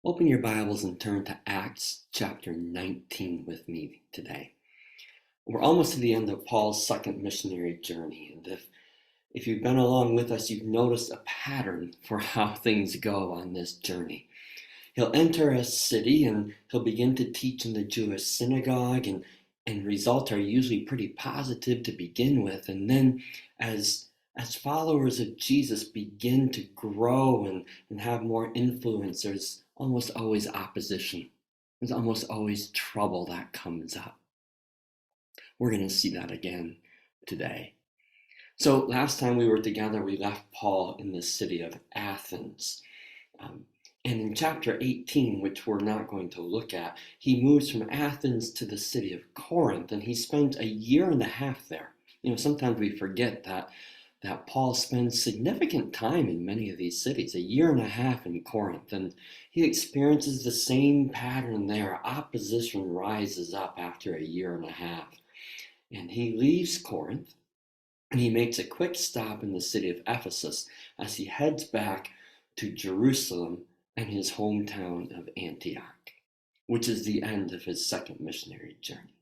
Open your Bibles and turn to Acts chapter 19 with me today. We're almost to the end of Paul's second missionary journey, and if you've been along with us, you've noticed a pattern for how things go on this journey. He'll enter a city and he'll begin to teach in the Jewish synagogue, and results are usually pretty positive to begin with. And then as followers of Jesus begin to grow and have more influence, there's almost always opposition. There's almost always trouble that comes up. We're going to see that again today. So last time we were together, we left Paul in the city of Athens. Um, and in chapter 18, which we're not going to look at, he moves from Athens to the city of Corinth, and he spent a year and a half there. Sometimes we forget that Paul spends significant time in many of these cities, a year and a half in Corinth, and he experiences the same pattern there. Opposition rises up after a year and a half. And he leaves Corinth, and he makes a quick stop in the city of Ephesus as he heads back to Jerusalem and his hometown of Antioch, which is the end of his second missionary journey.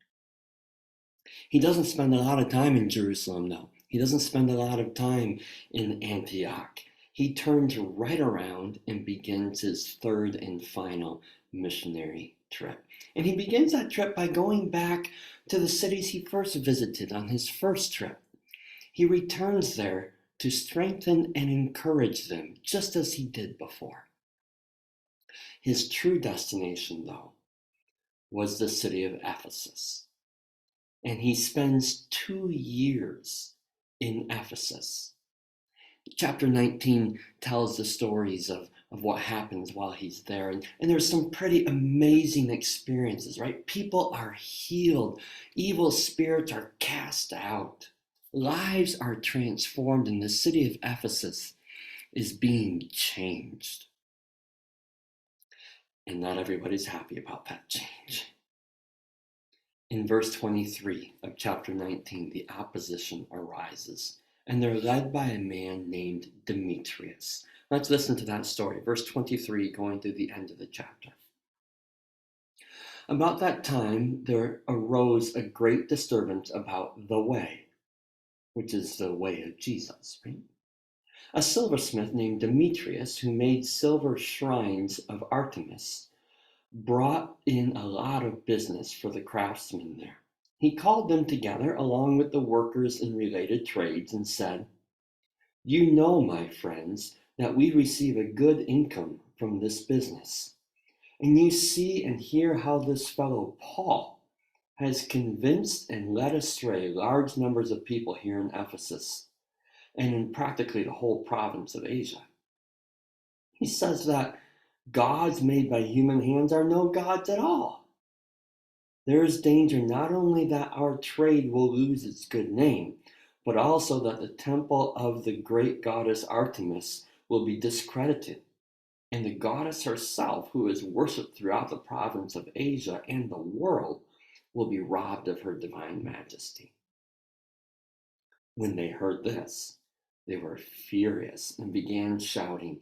He doesn't spend a lot of time in Jerusalem, though. He doesn't spend a lot of time in Antioch. He turns right around and begins his third and final missionary trip. And he begins that trip by going back to the cities he first visited on his first trip. He returns there to strengthen and encourage them, just as he did before. His true destination, though, was the city of Ephesus. And he spends 2 years in Ephesus. Chapter 19 tells the stories of what happens while he's there. And there's some pretty amazing experiences, right? People are healed. Evil spirits are cast out. Lives are transformed, and the city of Ephesus is being changed. And not everybody's happy about that change. In verse 23 of chapter 19, the opposition arises, and they're led by a man named Demetrius. Let's listen to that story, verse 23, going through the end of the chapter. About that time, there arose a great disturbance about the way, which is the way of Jesus, right? A silversmith named Demetrius, who made silver shrines of Artemis, brought in a lot of business for the craftsmen there. He called them together along with the workers in related trades and said, "You know, my friends, that we receive a good income from this business. And you see and hear how this fellow Paul has convinced and led astray large numbers of people here in Ephesus and in practically the whole province of Asia. He says that gods made by human hands are no gods at all. There is danger not only that our trade will lose its good name, but also that the temple of the great goddess Artemis will be discredited, and the goddess herself, who is worshipped throughout the province of Asia and the world, will be robbed of her divine majesty." When they heard this, they were furious and began shouting,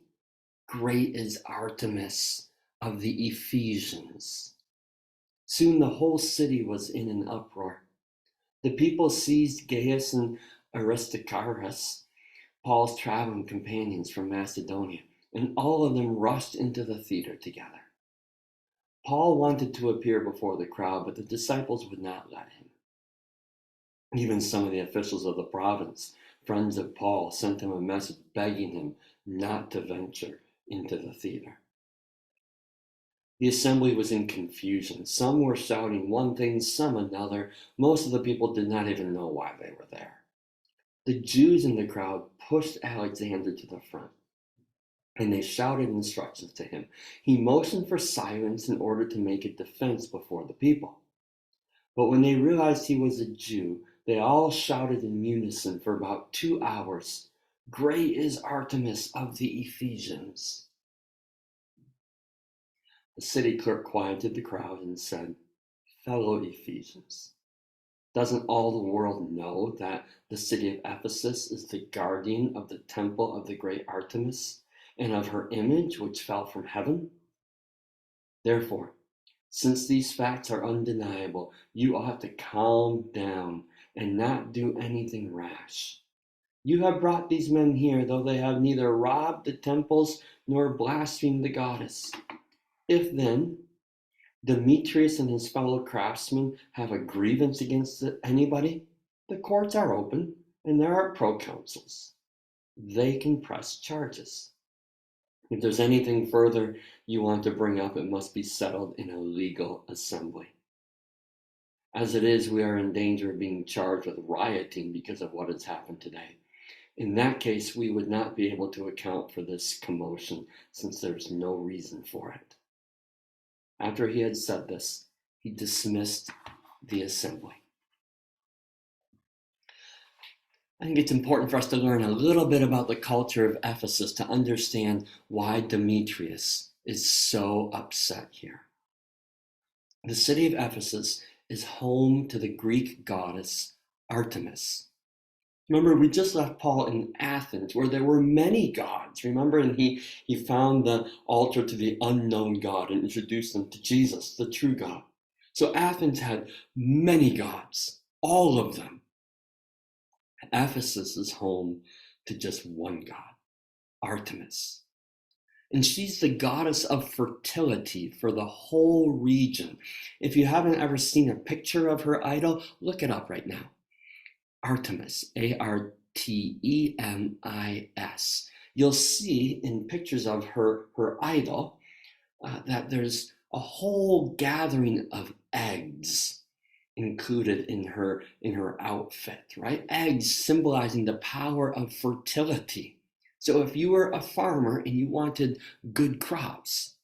"Great is Artemis of the Ephesians." Soon the whole city was in an uproar. The people seized Gaius and Aristarchus, Paul's traveling companions from Macedonia, and all of them rushed into the theater together. Paul wanted to appear before the crowd, but the disciples would not let him. Even some of the officials of the province, friends of Paul, sent him a message begging him not to venture into the theater. The assembly was in confusion. Some were shouting one thing, some another. Most of the people did not even know why they were there. The Jews in the crowd pushed Alexander to the front, and they shouted instructions to him. He motioned for silence in order to make a defense before the people. But when they realized he was a Jew, they all shouted in unison for about 2 hours, "Great is Artemis of the Ephesians." The city clerk quieted the crowd and said, "Fellow Ephesians, doesn't all the world know that the city of Ephesus is the guardian of the temple of the great Artemis and of her image which fell from heaven? Therefore, since these facts are undeniable, you ought to calm down and not do anything rash. You have brought these men here, though they have neither robbed the temples nor blasphemed the goddess. If then Demetrius and his fellow craftsmen have a grievance against anybody, the courts are open and there are proconsuls. They can press charges. If there's anything further you want to bring up, it must be settled in a legal assembly. As it is, we are in danger of being charged with rioting because of what has happened today. In that case, we would not be able to account for this commotion, since there's no reason for it. After he had said this, he dismissed the assembly. I think it's important for us to learn a little bit about the culture of Ephesus to understand why Demetrius is so upset here. The city of Ephesus is home to the Greek goddess Artemis. Remember, we just left Paul in Athens, where there were many gods. Remember, and he found the altar to the unknown God and introduced them to Jesus, the true God. So Athens had many gods, all of them. Ephesus is home to just one god, Artemis. And she's the goddess of fertility for the whole region. If you haven't ever seen a picture of her idol, look it up right now. Artemis, Artemis. You'll see in pictures of her idol that there's a whole gathering of eggs included in her outfit, right? Eggs symbolizing the power of fertility. So if you were a farmer and you wanted good crops,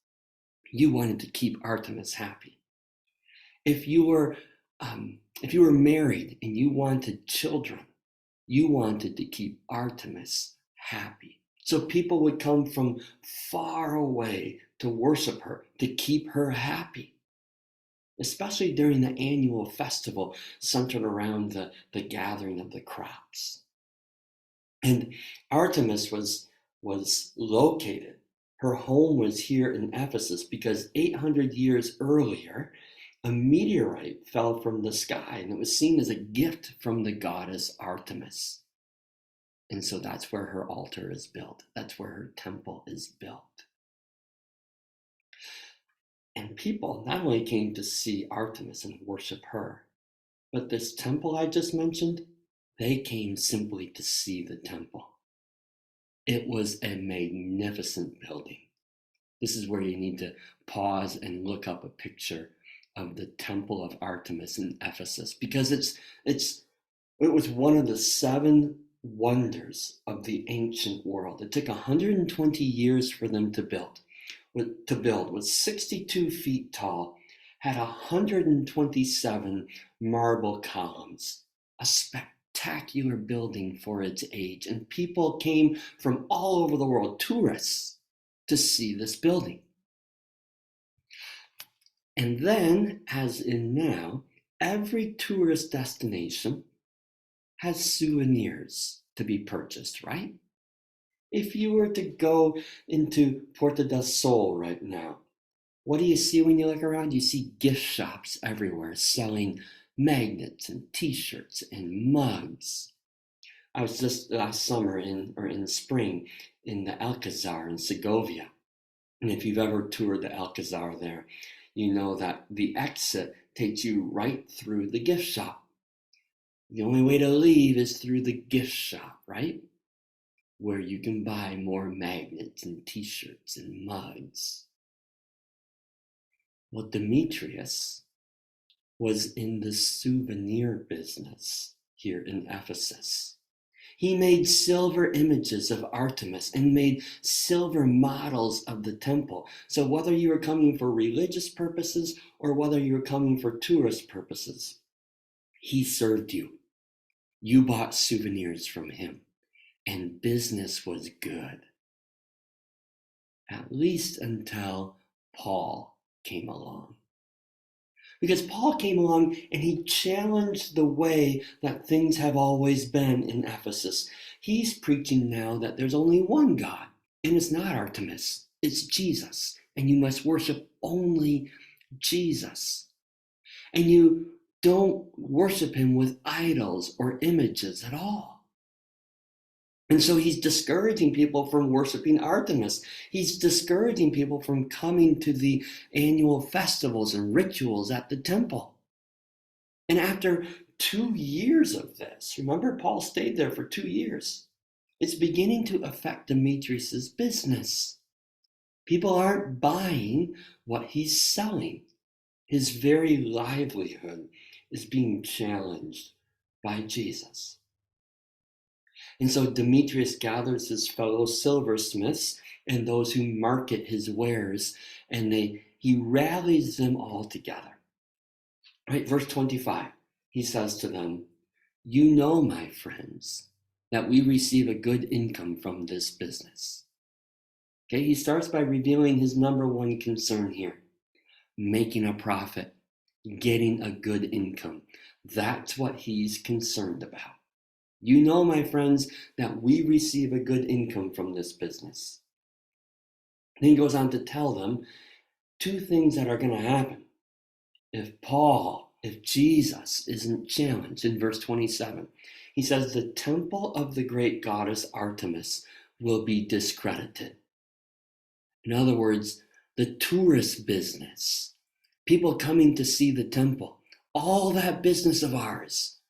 you wanted to keep Artemis happy. If you were married and you wanted children, you wanted to keep Artemis happy. So people would come from far away to worship her, to keep her happy, especially during the annual festival centered around the gathering of the crops. And Artemis was located. Her home was here in Ephesus because 800 years earlier, a meteorite fell from the sky and it was seen as a gift from the goddess Artemis. And so that's where her altar is built. That's where her temple is built. And people not only came to see Artemis and worship her, but this temple I just mentioned, they came simply to see the temple. It was a magnificent building. This is where you need to pause and look up a picture of the temple of Artemis in Ephesus, because it was one of the 7 wonders of the ancient world. It took 120 years for them to build. Was 62 feet tall, had 127 marble columns, a spectacular building for its age, and people came from all over the world, tourists, to see this building. And then, as in now, every tourist destination has souvenirs to be purchased, right? If you were to go into Puerto del Sol right now, what do you see when you look around? You see gift shops everywhere selling magnets and t-shirts and mugs. I was just last summer in spring in the Alcazar in Segovia. And if you've ever toured the Alcazar there, you know that the exit takes you right through the gift shop. The only way to leave is through the gift shop, right? Where you can buy more magnets and t-shirts and mugs. Well, Demetrius was in the souvenir business here in Ephesus. He made silver images of Artemis and made silver models of the temple. So whether you were coming for religious purposes or whether you were coming for tourist purposes, he served you. You bought souvenirs from him, and business was good. At least until Paul came along. Because Paul came along and he challenged the way that things have always been in Ephesus. He's preaching now that there's only one God, and it's not Artemis. It's Jesus, and you must worship only Jesus. And you don't worship him with idols or images at all. And so he's discouraging people from worshiping Artemis. He's discouraging people from coming to the annual festivals and rituals at the temple. And after 2 years of this, remember, Paul stayed there for 2 years. It's beginning to affect Demetrius's business. People aren't buying what he's selling. His very livelihood is being challenged by Jesus. And so Demetrius gathers his fellow silversmiths and those who market his wares, and he rallies them all together. Right, verse 25, he says to them, "You know, my friends, that we receive a good income from this business." Okay, he starts by revealing his number one concern here: making a profit, getting a good income. That's what he's concerned about. You know, my friends, that we receive a good income from this business. Then he goes on to tell them two things that are going to happen if Jesus isn't challenged. In verse 27, he says, "The temple of the great goddess Artemis will be discredited." In other words, the tourist business, people coming to see the temple, all that business of ours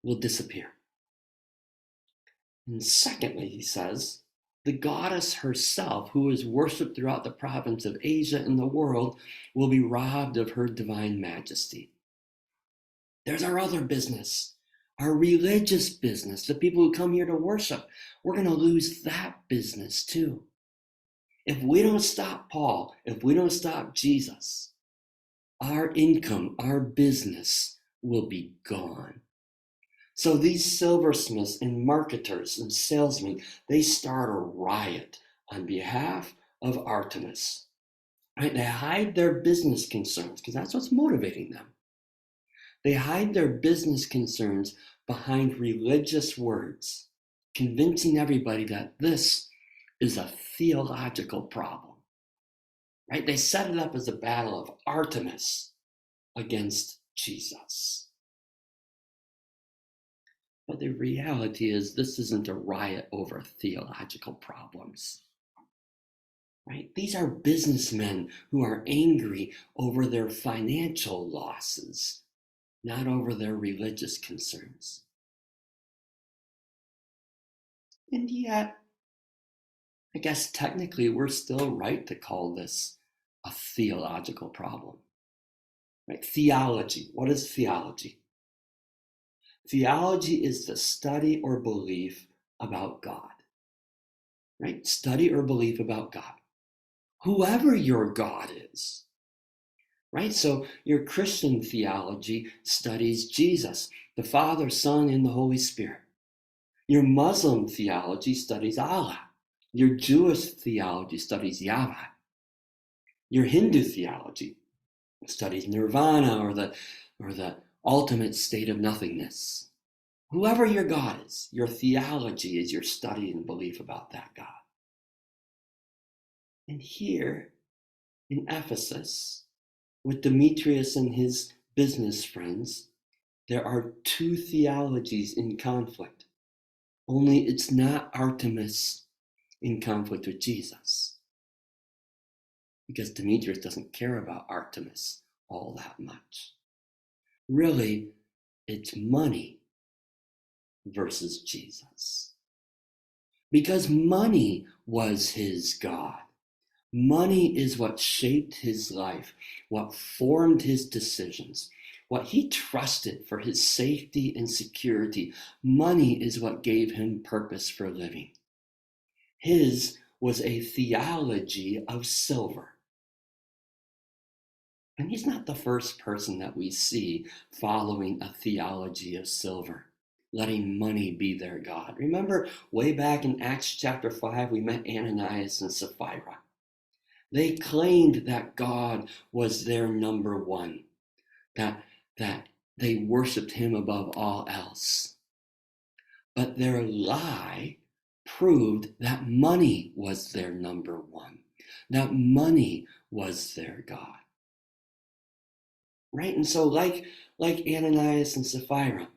will disappear. And secondly, he says, the goddess herself, who is worshipped throughout the province of Asia and the world, will be robbed of her divine majesty. There's our other business, our religious business, the people who come here to worship. We're going to lose that business too. If we don't stop Paul, if we don't stop Jesus, our income, our business will be gone. So these silversmiths and marketers and salesmen, they start a riot on behalf of Artemis. Right? They hide their business concerns because that's what's motivating them. They hide their business concerns behind religious words, convincing everybody that this is a theological problem. Right? They set it up as a battle of Artemis against Jesus. But the reality is, this isn't a riot over theological problems. Right? These are businessmen who are angry over their financial losses, not over their religious concerns. And yet, I guess technically we're still right to call this a theological problem. Right? Theology. What is theology? Theology is the study or belief about God. Right? Study or belief about God. Whoever your God is. Right? So your Christian theology studies Jesus, the Father, Son, and the Holy Spirit. Your Muslim theology studies Allah. Your Jewish theology studies Yahweh. Your Hindu theology studies nirvana or the ultimate state of nothingness. Whoever your God is, your theology is your study and belief about that God. And here in Ephesus, with Demetrius and his business friends, there are two theologies in conflict. Only it's not Artemis in conflict with Jesus. Because Demetrius doesn't care about Artemis all that much. Really, it's money versus Jesus. Because money was his God. Money is what shaped his life, what formed his decisions, what he trusted for his safety and security. Money is what gave him purpose for living. His was a theology of silver. And he's not the first person that we see following a theology of silver, letting money be their God. Remember, way back in Acts chapter 5, we met Ananias and Sapphira. They claimed that God was their number one, that they worshiped him above all else. But their lie proved that money was their number one. that money was their God. Right? And so like Ananias and Sapphira,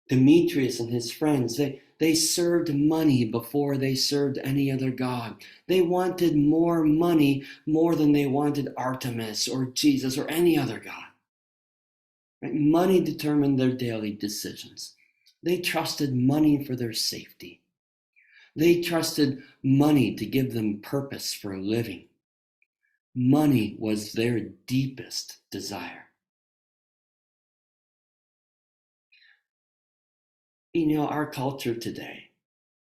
Demetrius and his friends, they served money before they served any other god. They wanted more money more than they wanted Artemis or Jesus or any other god. Right? Money determined their daily decisions. They trusted money for their safety. They trusted money to give them purpose for a living. Money was their deepest desire. Our culture today,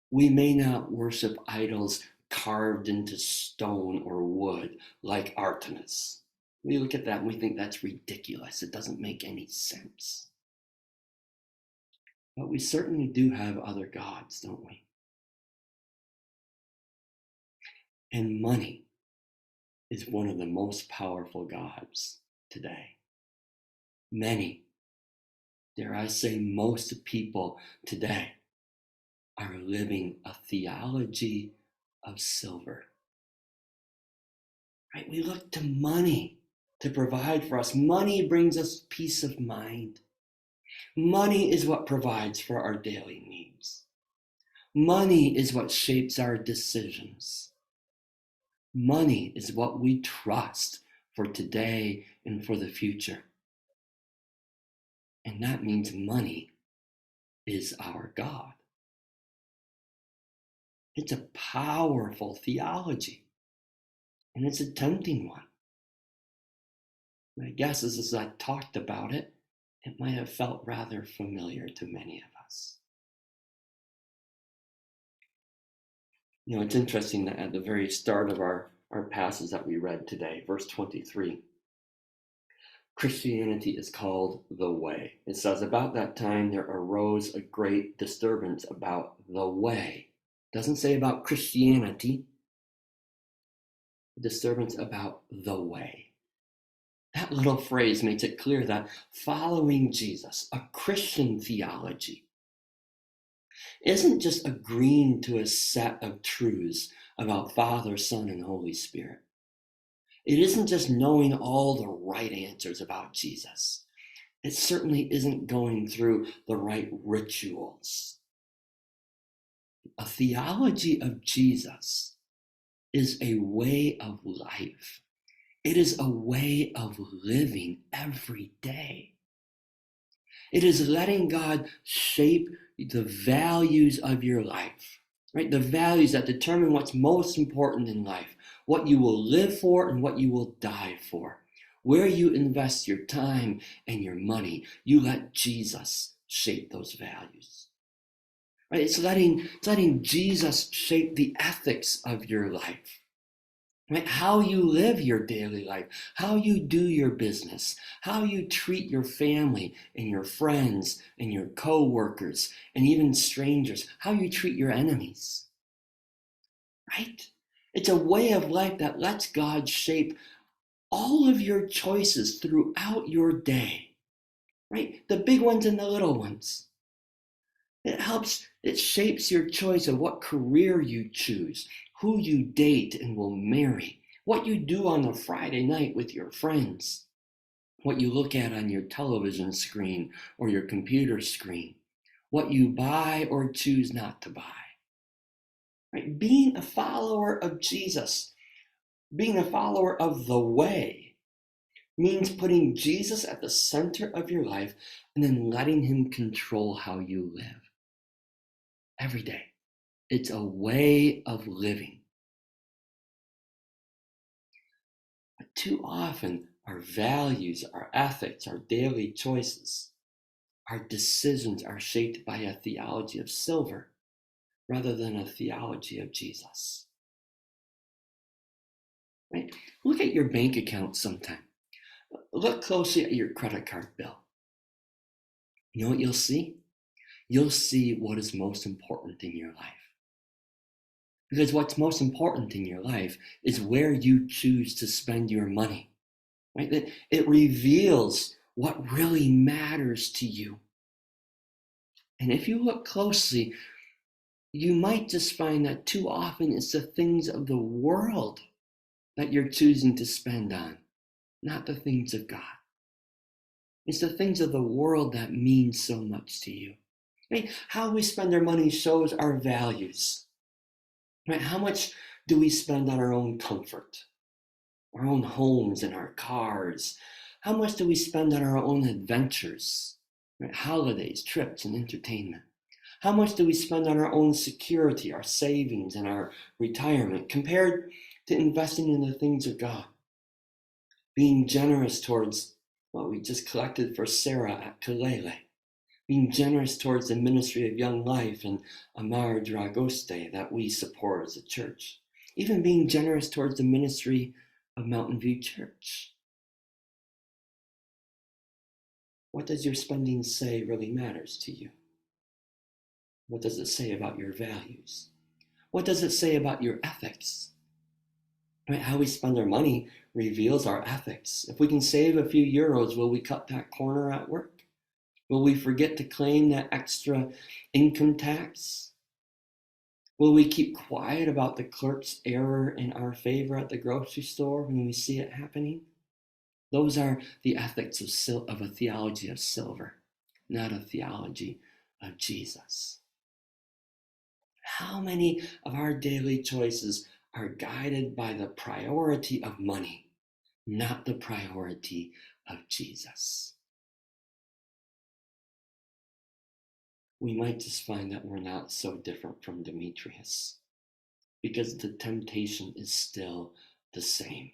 we may not worship idols carved into stone or wood like Artemis. We look at that and we think that's ridiculous. It doesn't make any sense. But we certainly do have other gods, don't we? And money is one of the most powerful gods today. Many, dare I say most people today, are living a theology of silver. Right? We look to money to provide for us. Money brings us peace of mind. Money is what provides for our daily needs. Money is what shapes our decisions. Money is what we trust for today and for the future. And that means money is our God. It's a powerful theology, and it's a tempting one. My guess is as I talked about it, it might have felt rather familiar to many of us. It's interesting that at the very start of our passage that we read today, verse 23, Christianity is called the way. It says, about that time there arose a great disturbance about the way. It doesn't say about Christianity, disturbance about the way. That little phrase makes it clear that following Jesus, a Christian theology, isn't just agreeing to a set of truths about Father, Son, and Holy Spirit. It isn't just knowing all the right answers about Jesus. It certainly isn't going through the right rituals. A theology of Jesus is a way of life. It is a way of living every day. It is letting God shape the values of your life, right? The values that determine what's most important in life, what you will live for and what you will die for. Where you invest your time and your money, you let Jesus shape those values. Right? It's letting Jesus shape the ethics of your life. Right? How you live your daily life, how you do your business, how you treat your family and your friends and your co-workers and even strangers, how you treat your enemies. Right? It's a way of life that lets God shape all of your choices throughout your day. Right? The big ones and the little ones. It shapes your choice of what career you choose, who you date and will marry, what you do on a Friday night with your friends, what you look at on your television screen or your computer screen, what you buy or choose not to buy. Right? Being a follower of Jesus, being a follower of the way, means putting Jesus at the center of your life and then letting him control how you live. Every day. It's a way of living. But too often, our values, our ethics, our daily choices, our decisions are shaped by a theology of silver rather than a theology of Jesus. Right? Look at your bank account sometime. Look closely at your credit card bill. You know what you'll see? You'll see what is most important in your life. Because what's most important in your life is where you choose to spend your money. Right? It reveals what really matters to you. And if you look closely, you might just find that too often it's the things of the world that you're choosing to spend on, not the things of God. It's the things of the world that mean so much to you. Right? How we spend our money shows our values. Right? How much do we spend on our own comfort, our own homes and our cars? How much do we spend on our own adventures, right? Holidays, trips, and entertainment? How much do we spend on our own security, our savings, and our retirement compared to investing in the things of God? Being generous towards what we just collected for Sarah at Kalele. Being generous towards the ministry of Young Life and Amar Dragoste that we support as a church. Even being generous towards the ministry of Mountainview Church. What does your spending say really matters to you? What does it say about your values? What does it say about your ethics? Right? How we spend our money reveals our ethics. If we can save a few euros, will we cut that corner at work? Will we forget to claim that extra income tax? Will we keep quiet about the clerk's error in our favor at the grocery store when we see it happening? Those are the ethics of a theology of silver, not a theology of Jesus. How many of our daily choices are guided by the priority of money, not the priority of Jesus? We might just find that we're not so different from Demetrius, because the temptation is still the same.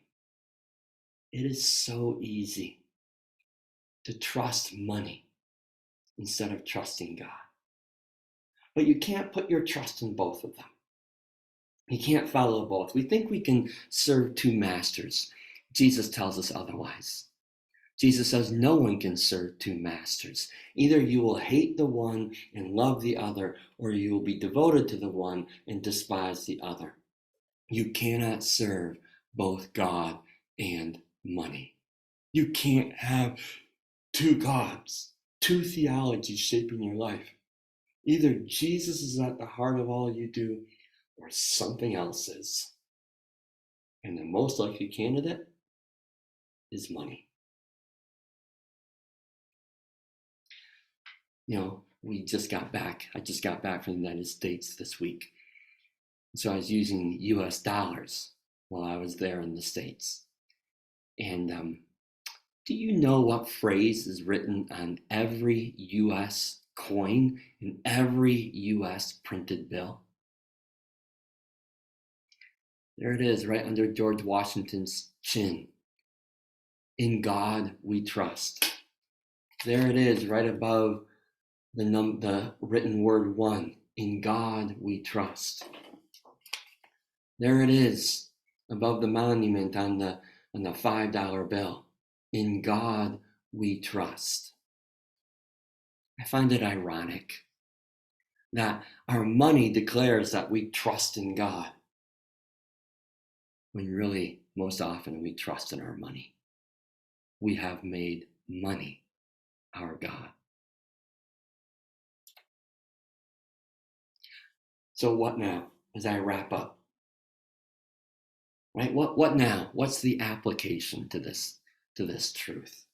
It is so easy to trust money instead of trusting God. But you can't put your trust in both of them. You can't follow both. We think we can serve two masters. Jesus tells us otherwise. Jesus says no one can serve two masters. Either you will hate the one and love the other, or you will be devoted to the one and despise the other. You cannot serve both God and money. You can't have two gods, two theologies shaping your life. Either Jesus is at the heart of all you do, or something else is. And the most likely candidate is money. You know, I just got back from the United States this week. So I was using US dollars while I was there in the States. And do you know what phrase is written on every US coin and every US printed bill? There it is, right under George Washington's chin. In God we trust. There it is, right above the written word one. In God we trust. There it is, above the monument on the $5 bill. In God we trust. I find it ironic that our money declares that we trust in God, when really, most often, we trust in our money. We have made money our God. So what now, as I wrap up? Right? What now? What's the application to this truth?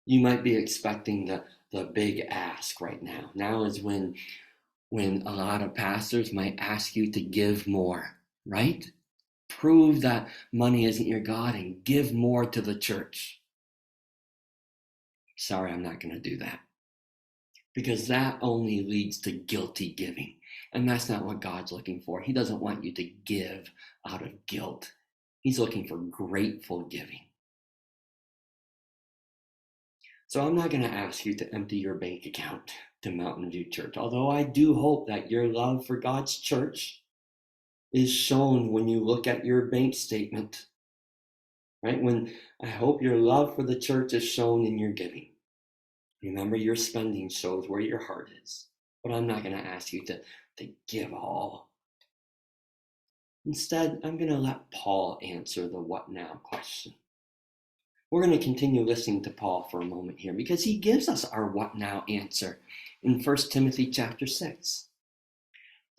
You might be expecting the big ask right now. Now is when a lot of pastors might ask you to give more, right? Prove that money isn't your God and give more to the church. Sorry, I'm not going to do that. Because that only leads to guilty giving. And that's not what God's looking for. He doesn't want you to give out of guilt. He's looking for grateful giving. So I'm not going to ask you to empty your bank account to Mountainview Church, although I do hope that your love for God's church is shown when you look at your bank statement, right? When I hope your love for the church is shown in your giving. Remember, your spending shows where your heart is, but I'm not going to ask you to give all. Instead, I'm going to let Paul answer the what now question. We're going to continue listening to Paul for a moment here, because he gives us our what now answer in 1 Timothy chapter 6.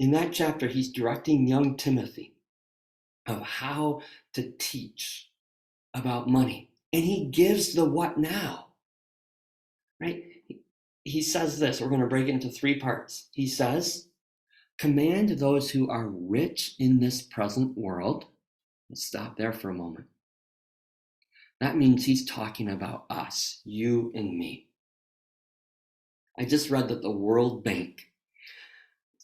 In that chapter, he's directing young Timothy of how to teach about money. And he gives the what now, right? He says this, we're going to break it into three parts. He says, command those who are rich in this present world. Let's stop there for a moment. That means he's talking about us, you and me. I just read that the World Bank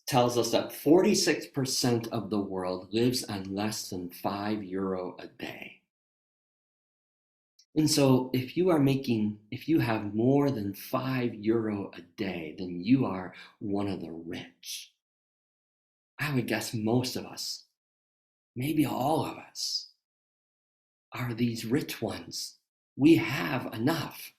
tells us that 46% of the world lives on less than €5 a day. And so if you have more than €5 a day, then you are one of the rich. I would guess most of us, maybe all of us, are these rich ones. We have enough.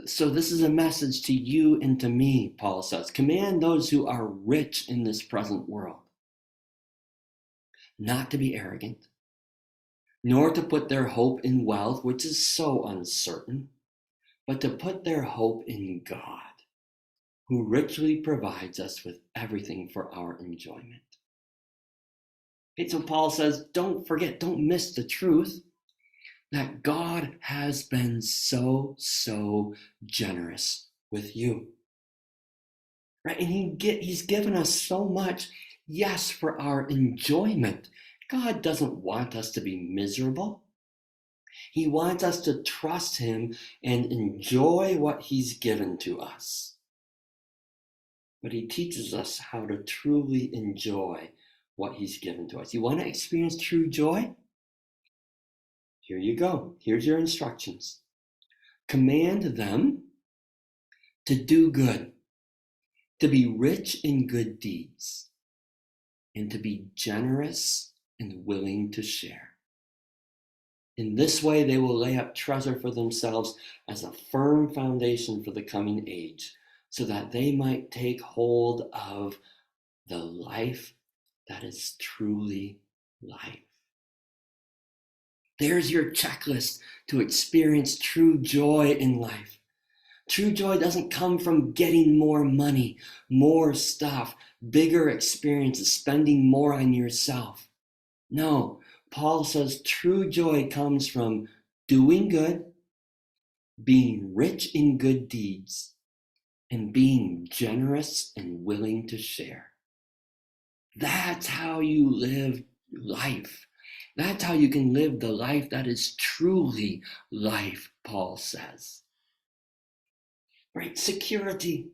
So this is a message to you and to me, Paul says. Command those who are rich in this present world not to be arrogant, nor to put their hope in wealth, which is so uncertain, but to put their hope in God, who richly provides us with everything for our enjoyment. Okay, so Paul says, don't forget, don't miss the truth that God has been so generous with you. Right? And he's given us so much, yes, for our enjoyment. God doesn't want us to be miserable. He wants us to trust him and enjoy what he's given to us. But he teaches us how to truly enjoy what he's given to us. You want to experience true joy? Here you go. Here's your instructions. Command them to do good, to be rich in good deeds, and to be generous and willing to share. In this way, they will lay up treasure for themselves as a firm foundation for the coming age, so that they might take hold of the life that is truly life. There's your checklist to experience true joy in life. True joy doesn't come from getting more money, more stuff, bigger experiences, spending more on yourself. No, Paul says true joy comes from doing good, being rich in good deeds, and being generous and willing to share. That's how you live life. That's how you can live the life that is truly life, Paul says. Right? Security.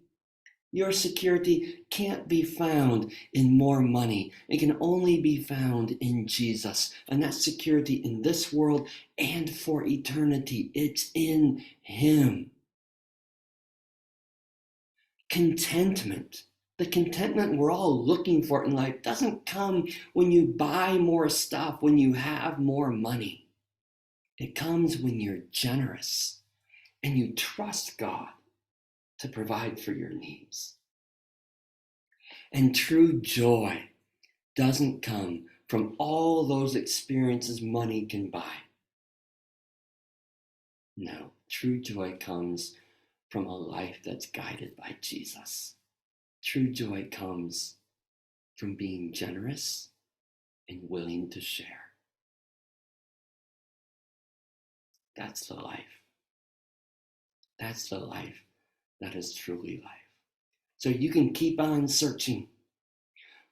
Your security can't be found in more money. It can only be found in Jesus. And that's security in this world and for eternity. It's in him. Contentment. The contentment we're all looking for in life doesn't come when you buy more stuff, when you have more money. It comes when you're generous and you trust God to provide for your needs. And true joy doesn't come from all those experiences money can buy. No, true joy comes from a life that's guided by Jesus. True joy comes from being generous and willing to share. That's the life. That's the life that is truly life. So you can keep on searching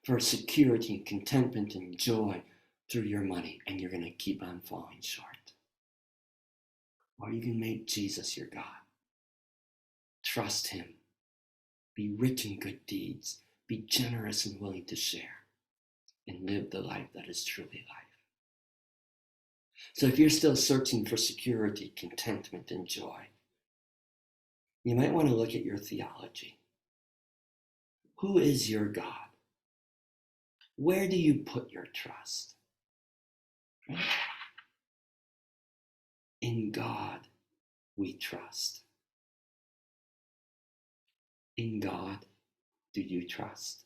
for security, contentment, and joy through your money, and you're going to keep on falling short. Or you can make Jesus your God. Trust him. Be rich in good deeds. Be generous and willing to share. And live the life that is truly life. So if you're still searching for security, contentment, and joy, you might want to look at your theology. Who is your God? Where do you put your trust? In God we trust. In God do you trust?